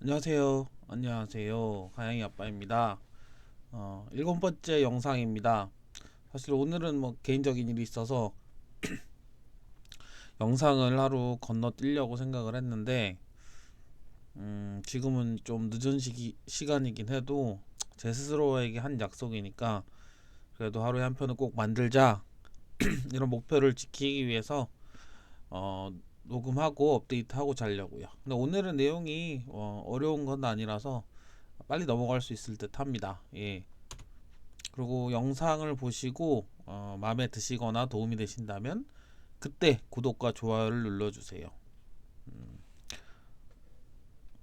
안녕하세요. 안녕하세요. 가양이 아빠입니다. 일곱 번째 영상입니다. 사실 오늘은 뭐 개인적인 일이 있어서 영상을 하루 건너뛰려고 생각을 했는데, 지금은 좀 늦은 시간이긴 해도 제 스스로에게 한 약속이니까 그래도 하루에 한 편은 꼭 만들자 이런 목표를 지키기 위해서 녹음하고 업데이트하고 자려고요. 근데 오늘은 내용이 어려운 건 아니라서 빨리 넘어갈 수 있을 듯 합니다. 예. 그리고 영상을 보시고 마음에 드시거나 도움이 되신다면 그때 구독과 좋아요를 눌러주세요.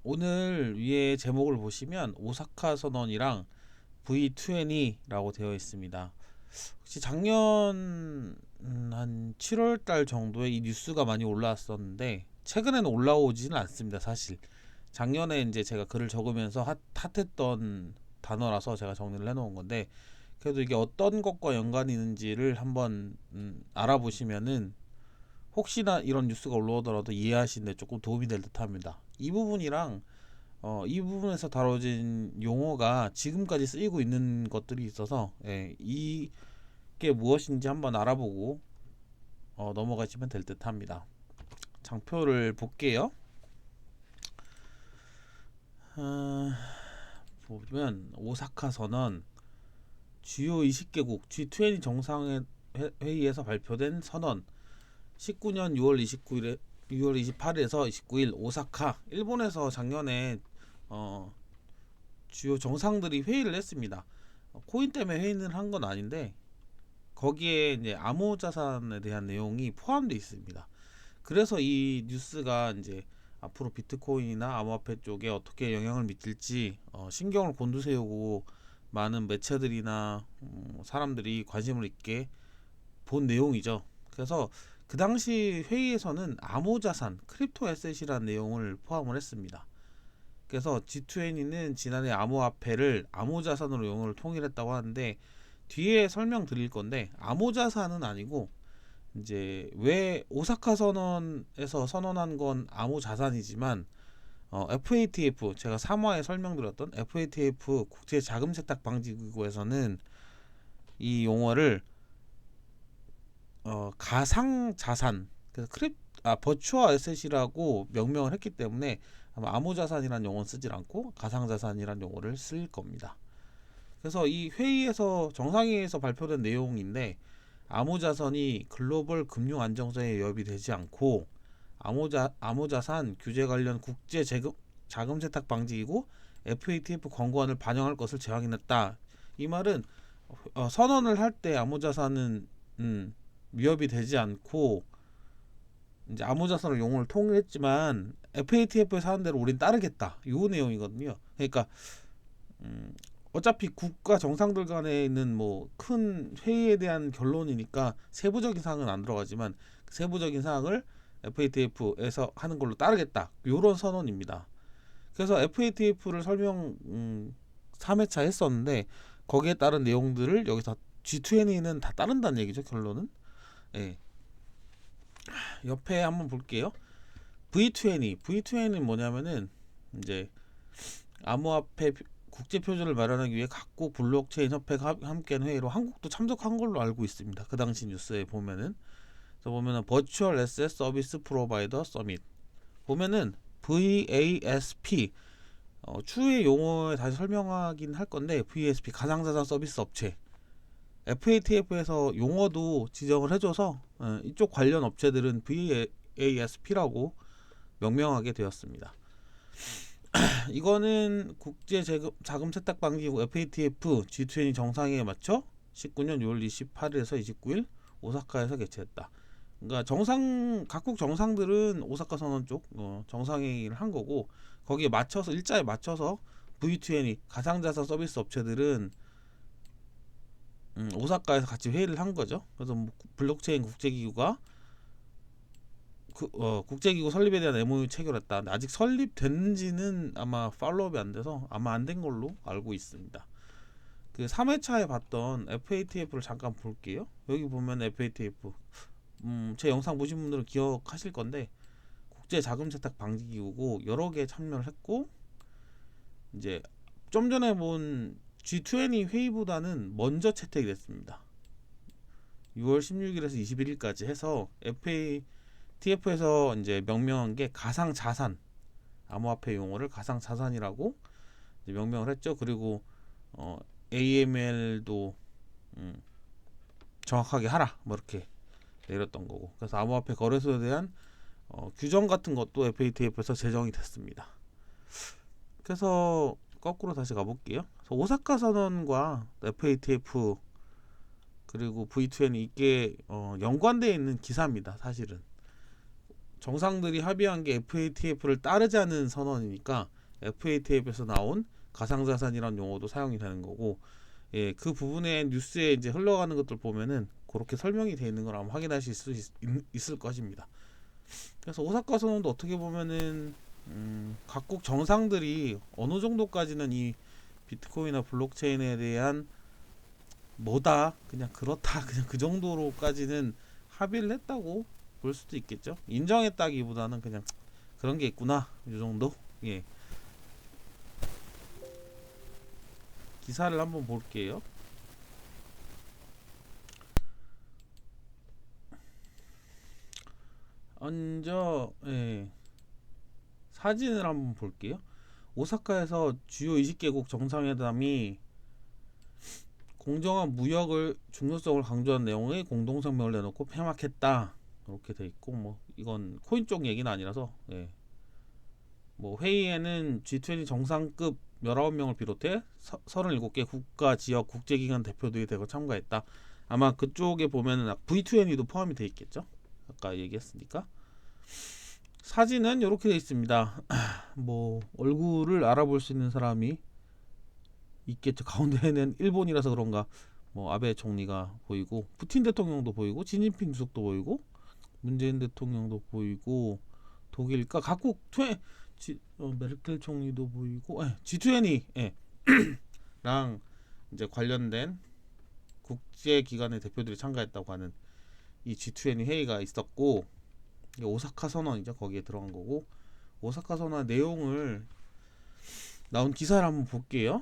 오늘 위에 제목을 보시면 오사카 선언이랑 V20라고 되어 있습니다. 혹시 작년 한 7월 달 정도에 이 뉴스가 많이 올라왔었는데 최근에는 올라오지는 않습니다. 사실 작년에 이제 제가 글을 적으면서 핫했던 단어라서 제가 정리를 해놓은 건데, 그래도 이게 어떤 것과 연관이 있는지를 한번 알아보시면은 혹시나 이런 뉴스가 올라오더라도 이해하시는데 조금 도움이 될 듯합니다. 이 부분이랑 이 부분에서 다뤄진 용어가 지금까지 쓰이고 있는 것들이 있어서, 예, 이게 무엇인지 한번 알아보고 넘어가시면 될 듯합니다. 장표를 볼게요. 어, 보면 오사카 선언, 주요 20개국 G20 정상회의에서 발표된 선언, 19년 6월 29일에 6월 28일에서 29일 오사카, 일본에서 작년에 어, 주요 정상들이 회의를 했습니다. 코인 때문에 회의는 한 건 아닌데 거기에 이제 암호자산에 대한 내용이 포함되어 있습니다. 그래서 이 뉴스가 이제 앞으로 비트코인이나 암호화폐 쪽에 어떻게 영향을 미칠지 신경을 곤두세우고 많은 매체들이나 사람들이 관심을 있게 본 내용이죠. 그래서 그 당시 회의에서는 암호자산, 크립토 에셋이라는 내용을 포함을 했습니다. 그래서 G20는 지난해 암호화폐를 암호자산으로 용어를 통일했다고 하는데, 뒤에 설명드릴 건데 암호자산은 아니고, 이제 왜 오사카 선언에서 선언한 건 암호자산이지만 FATF, 제가 3화에 설명드렸던 FATF 국제 자금 세탁 방지 기구에서는 이 용어를 가상 자산, 그래서 버추어 에셋이라고 명명을 했기 때문에 아마 암호 자산이라는 용어는 쓰질 않고 가상 자산이라는 용어를 쓸 겁니다. 그래서 이 회의에서 정상회의에서 발표된 내용인데, 암호 자산이 글로벌 금융 안정성에 위협이 되지 않고 암호 자산 규제 관련 국제 자금 세탁 방지기구 FATF 권고안을 반영할 것을 재확인했다. 이 말은 선언을 할 때 암호 자산은 위협이 되지 않고 이제 암호자산을 용어를 통일했지만 FATF에서 하는 대로 우린 따르겠다, 요 내용이거든요. 그러니까 어차피 국가 정상들 간에 있는 뭐 큰 회의에 대한 결론이니까 세부적인 사항은 안 들어가지만 그 세부적인 사항을 FATF에서 하는 걸로 따르겠다, 요런 선언입니다. 그래서 FATF를 설명 3회차 했었는데 거기에 따른 내용들을 여기서 G20는 다 따른다는 얘기죠, 결론은. 예. 옆에 한번 볼게요. V20는 뭐냐면은 이제 암호화폐 국제 표준을 마련하기 위해 각국 블록체인 협회가 함께한 회의로 한국도 참석한 걸로 알고 있습니다. 그 당시 뉴스에 보면은, 그래서 보면은 버추얼 에셋 서비스 프로바이더 서밋 보면은 VASP, 추후의 용어에 다시 설명하긴 할 건데, VASP 가상자산 서비스 업체, FATF에서 용어도 지정을 해줘서 이쪽 관련 업체들은 VASP라고 명명하게 되었습니다. 이거는 국제 자금 세탁 방지국 FATF G20 정상회의에 맞춰 19년 6월 28일에서 29일 오사카에서 개최했다. 그러니까 각국 정상들은 오사카 선언 쪽 정상회의를 한 거고, 거기에 맞춰서 일자에 맞춰서 V20 가상자산 서비스 업체들은 오사카에서 같이 회의를 한 거죠. 그래서 뭐 블록체인 국제기구가 국제기구 설립에 대한 MOU 체결했다. 근데 아직 설립됐는지는 아마 팔로우업이 안 돼서 아마 안 된 걸로 알고 있습니다. 그 3회차에 봤던 FATF를 잠깐 볼게요. 여기 보면 FATF, 제 영상 보신 분들은 기억하실 건데 국제 자금 세탁 방지 기구고 여러 개 참여를 했고, 이제 좀 전에 본 G20 회의보다는 먼저 채택이 됐습니다. 6월 16일에서 21일까지 해서 FATF에서 이제 명명한 게 가상 자산, 암호화폐 용어를 가상 자산이라고 명명을 했죠. 그리고 AML도 정확하게 하라 뭐 이렇게 내렸던 거고. 그래서 암호화폐 거래소에 대한 규정 같은 것도 FATF에서 제정이 됐습니다. 그래서 거꾸로 다시 가볼게요. 그래서 오사카 선언과 FATF 그리고 V2N 이게 연관되어 있는 기사입니다. 사실은 정상들이 합의한 게 FATF를 따르지 않는 선언이니까 FATF에서 나온 가상자산이라는 용어도 사용이 되는 거고, 예, 그 부분에 뉴스에 이제 흘러가는 것들 보면은 그렇게 설명이 되어 있는 걸 아마 확인하실 수 있을 것입니다. 그래서 오사카 선언도 어떻게 보면은 각국 정상들이 어느 정도까지는 이 비트코인이나 블록체인에 대한 뭐다 그냥 그렇다 그냥 그 정도로까지는 합의를 했다고 볼 수도 있겠죠. 인정했다기보다는 그냥 그런 게 있구나 이 정도. 예, 기사를 한번 볼게요. 먼저 예, 사진을 한번 볼게요. 오사카에서 주요 20개국 정상회담이 공정한 무역을 중요성을 강조한 내용의 공동성명을 내놓고 폐막했다. 이렇게 돼 있고 뭐 이건 코인 쪽 얘기는 아니라서, 예. 뭐 회의에는 G20 정상급 19명을 비롯해 37개 국가, 지역, 국제기관 대표들이 대거 참가했다. 아마 그쪽에 보면은 V2N도 포함이 돼 있겠죠. 아까 얘기했으니까. 사진은 이렇게 돼 있습니다. 뭐 얼굴을 알아볼 수 있는 사람이 있겠죠. 가운데에는 일본이라서 그런가 뭐 아베 총리가 보이고 푸틴 대통령도 보이고 시진핑 주석도 보이고 문재인 대통령도 보이고 독일과 각국 메르켈 총리도 보이고, 예, G20 예, 랑 이제 관련된 국제 기관의 대표들이 참가했다고 하는 이 G20 회의가 있었고, 이게 오사카 선언이죠. 거기에 들어간 거고, 오사카 선언 내용을 나온 기사를 한번 볼게요.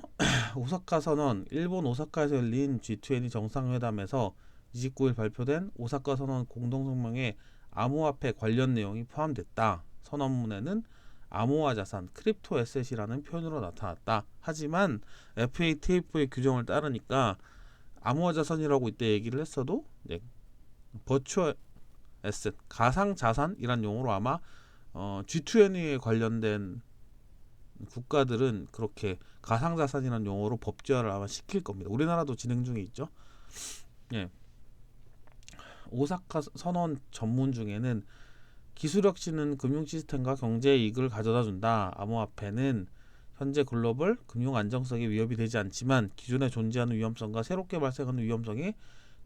오사카 선언, 일본 오사카에서 열린 G20 정상회담에서 29일 발표된 오사카 선언 공동성명에 암호화폐 관련 내용이 포함됐다. 선언문에는 암호화 자산, 크립토 에셋이라는 표현으로 나타났다. 하지만 FATF의 규정을 따르니까 암호화 자산이라고 이때 얘기를 했어도 버추얼 에셋, 가상 자산이란 용어로 아마 G20에 관련된 국가들은 그렇게 가상자산이라는 용어로 법제화를 아마 시킬 겁니다. 우리나라도 진행 중에 있죠. 예. 오사카 선언 전문 중에는 기술 혁신은 금융 시스템과 경제 이익을 가져다 준다. 암호화폐는 현재 글로벌 금융 안정성에 위협이 되지 않지만 기존에 존재하는 위험성과 새롭게 발생하는 위험성에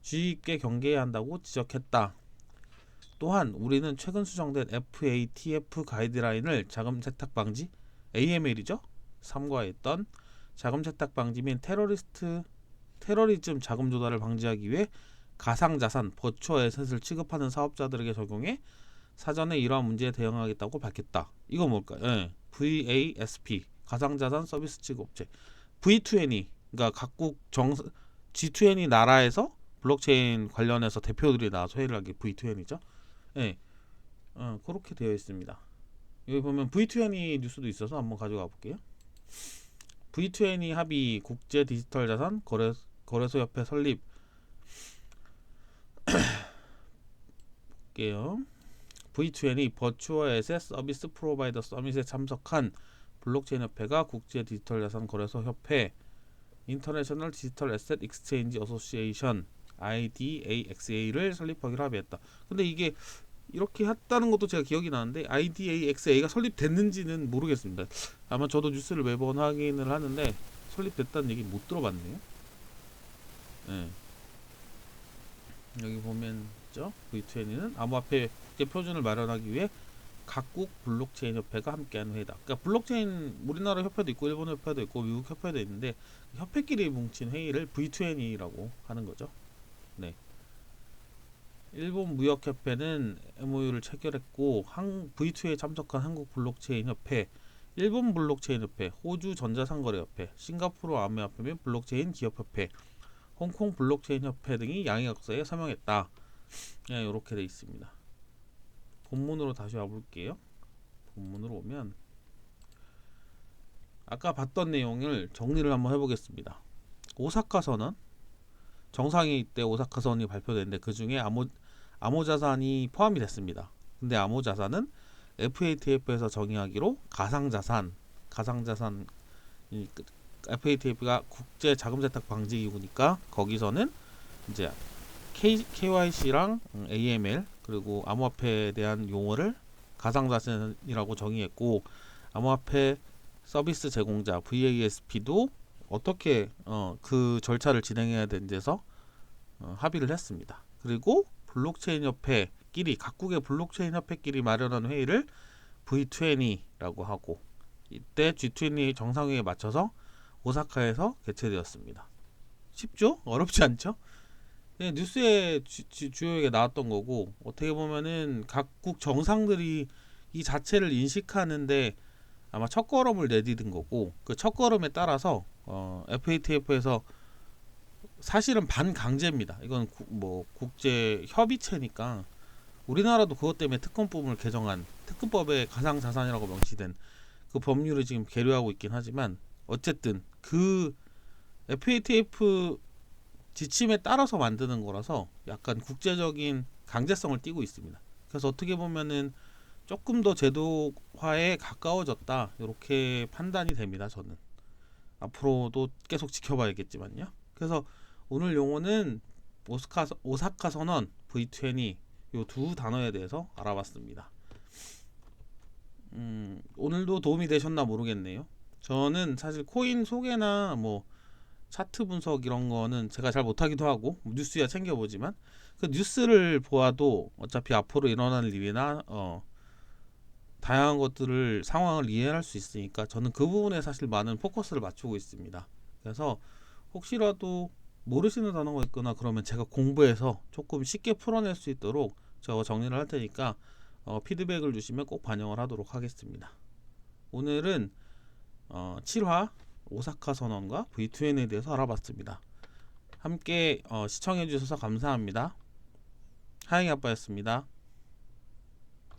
주의 깊게 경계해야 한다고 지적했다. 또한 우리는 최근 수정된 FATF 가이드라인을 자금 세탁 방지 AML이죠. 삼과했던 자금 세탁 방지 및 테러리즘 자금 조달을 방지하기 위해 가상자산 버추어 에셋을 취급하는 사업자들에게 적용해 사전에 이러한 문제에 대응하겠다고 밝혔다. 이거 뭘까요? 예. VASP 가상자산 서비스 취급업체. V2N 그러니까 각국 G20 나라에서 블록체인 관련해서 대표들이 나와서 회의를 하기 V2N이죠. 예. 그렇게 되어 있습니다. 여기 보면 V2N 뉴스도 있어서 한번 가져가 볼게요. V2N 합의 국제 디지털 자산 거래소 협회 설립 볼게요. V2N 버추어 에셋 서비스 프로바이더 서밋에 참석한 블록체인 협회가 국제 디지털 자산 거래소 협회 인터내셔널 디지털 에셋 익스체인지 어소시에이션 IDAXA를 설립하기로 합의했다. 근데 이게 이렇게 했다는 것도 제가 기억이 나는데 IDAXA가 설립됐는지는 모르겠습니다. 아마 저도 뉴스를 매번 확인을 하는데 설립됐다는 얘기 못 들어봤네요. 네. 여기 보면 있죠. V2N은 암호화폐 국제 표준을 마련하기 위해 각국 블록체인 협회가 함께하는 회의다. 그러니까 블록체인 우리나라 협회도 있고 일본 협회도 있고 미국 협회도 있는데 협회끼리 뭉친 회의를 V2N이라고 하는 거죠. 네. 일본 무역협회는 MOU를 체결했고 V2N에 참석한 한국 블록체인 협회 일본 블록체인 협회, 호주 전자상거래 협회, 싱가포르 암호화폐 및 블록체인 기업 협회, 홍콩 블록체인 협회 등이 양해각서에 서명했다. 네, 이렇게 돼 있습니다. 본문으로 다시 와볼게요. 본문으로 오면 아까 봤던 내용을 정리를 한번 해보겠습니다. 오사카 선언, 정상회의 때 오사카 선언이 발표됐는데 그 중에 암호자산이 포함이 됐습니다. 근데 암호자산은 FATF에서 정의하기로 가상자산, FATF가 국제 자금 세탁 방지 기구니까 거기서는 이제 KYC랑 AML 그리고 암호화폐에 대한 용어를 가상자산이라고 정의했고, 암호화폐 서비스 제공자 VASP도 어떻게 그 절차를 진행해야 되는지에서 합의를 했습니다. 그리고 블록체인 협회끼리, 각국의 블록체인 협회끼리 마련한 회의를 V20라고 하고, 이때 G20 정상회의에 맞춰서 오사카에서 개최되었습니다. 쉽죠? 어렵지 않죠? 네, 뉴스에 주요하게 나왔던 거고, 어떻게 보면은 각국 정상들이 이 자체를 인식하는데 아마 첫걸음을 내디딘 거고, 그 첫걸음에 따라서 FATF에서 사실은 반강제입니다. 이건 국제 협의체니까 우리나라도 그것 때문에 특검법을 개정한, 특검법에 가상자산이라고 명시된 그 법률을 지금 계류하고 있긴 하지만, 어쨌든 그 FATF 지침에 따라서 만드는 거라서 약간 국제적인 강제성을 띠고 있습니다. 그래서 어떻게 보면은 조금 더 제도화에 가까워졌다, 이렇게 판단이 됩니다. 저는 앞으로도 계속 지켜봐야겠지만요. 그래서 오늘 용어는 오사카 선언, V20, 요 두 단어에 대해서 알아봤습니다. 오늘도 도움이 되셨나 모르겠네요. 저는 사실 코인 소개나 차트 분석 이런 거는 제가 잘 못하기도 하고 뉴스야 챙겨보지만, 그 뉴스를 보아도 어차피 앞으로 일어날 일이나 다양한 것들을, 상황을 이해할 수 있으니까 저는 그 부분에 사실 많은 포커스를 맞추고 있습니다. 그래서 혹시라도 모르시는 단어가 있거나 그러면 제가 공부해서 조금 쉽게 풀어낼 수 있도록 저 정리를 할 테니까 피드백을 주시면 꼭 반영을 하도록 하겠습니다. 오늘은 7화 오사카 선언과 V2N에 대해서 알아봤습니다. 함께 시청해 주셔서 감사합니다. 하영이 아빠였습니다.